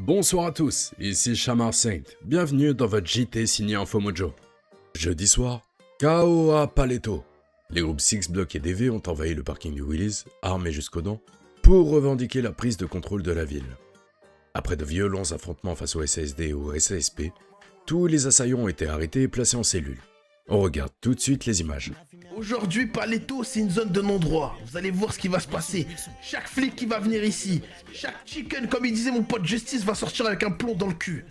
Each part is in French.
Bonsoir à tous, ici Shamar Saint, bienvenue dans votre JT signé InfoMojo. Jeudi soir, chaos à Paleto. Les groupes Six Block et DV ont envahi le parking du Willy's, armés jusqu'aux dents, pour revendiquer la prise de contrôle de la ville. Après de violents affrontements face au SASD et au SASP, tous les assaillants ont été arrêtés et placés en cellule. On regarde tout de suite les images. Aujourd'hui, Paleto, c'est une zone de non-droit. Vous allez voir ce qui va se passer. Chaque flic qui va venir ici, chaque chicken, comme il disait mon pote Justice, va sortir avec un plomb dans le cul.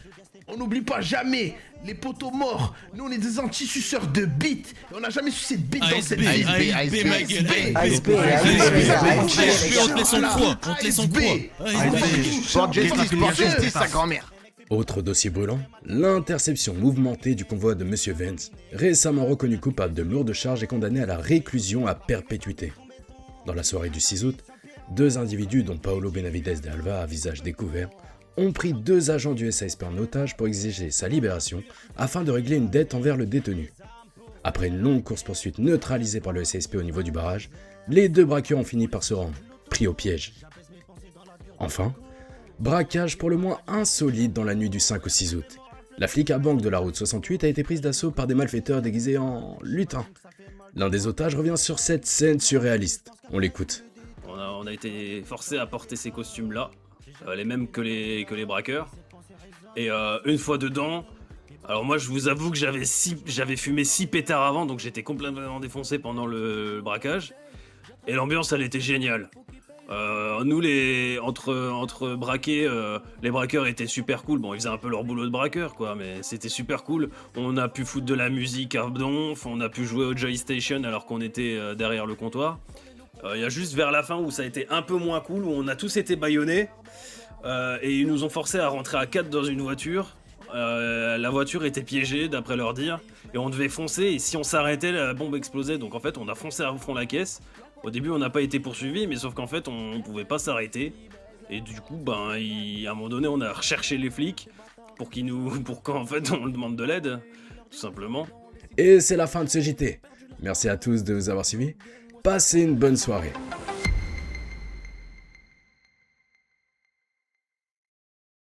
On n'oublie pas jamais les poteaux morts. Nous, on est des anti-suceurs de bites. Et on n'a jamais sucé de bites dans cette ville. ASB, ma gueule. ASB, On te laisse en croix. On te laisse en croix. Sport Justice, sa grand-mère. Autre dossier brûlant, l'interception mouvementée du convoi de Monsieur Vance, récemment reconnu coupable de lourdes charges et condamné à la réclusion à perpétuité. Dans la soirée du 6 août, deux individus dont Paolo Benavides de Alva à visage découvert ont pris deux agents du SASP en otage pour exiger sa libération afin de régler une dette envers le détenu. Après une longue course-poursuite neutralisée par le SASP au niveau du barrage, les deux braqueurs ont fini par se rendre, pris au piège. Enfin, braquage pour le moins insolite dans la nuit du 5 au 6 août. La flic à banque de la route 68 a été prise d'assaut par des malfaiteurs déguisés en lutins. L'un des otages revient sur cette scène surréaliste. On l'écoute. On a été forcé à porter ces costumes-là, les mêmes que les braqueurs. Et une fois dedans, alors moi je vous avoue que j'avais fumé 6 pétards avant, donc j'étais complètement défoncé pendant le braquage. Et l'ambiance elle était géniale. Nous entre braqués, les braqueurs étaient super cool. Bon, ils faisaient un peu leur boulot de braqueur quoi, mais c'était super cool. On a pu foutre de la musique à donf, on a pu jouer au Joy Station alors qu'on était derrière le comptoir. Il y a juste vers la fin où ça a été un peu moins cool, où on a tous été bâillonnés et ils nous ont forcés à rentrer à 4 dans une voiture. La voiture était piégée d'après leur dire et on devait foncer et si on s'arrêtait la bombe explosait, donc en fait on a foncé à fond la caisse. Au début on n'a pas été poursuivis mais sauf qu'en fait on pouvait pas s'arrêter et du coup à un moment donné on a recherché les flics pour qu'en fait on demande de l'aide tout simplement. Et c'est la fin de ce JT. Merci à tous de vous avoir suivis. Passez une bonne soirée.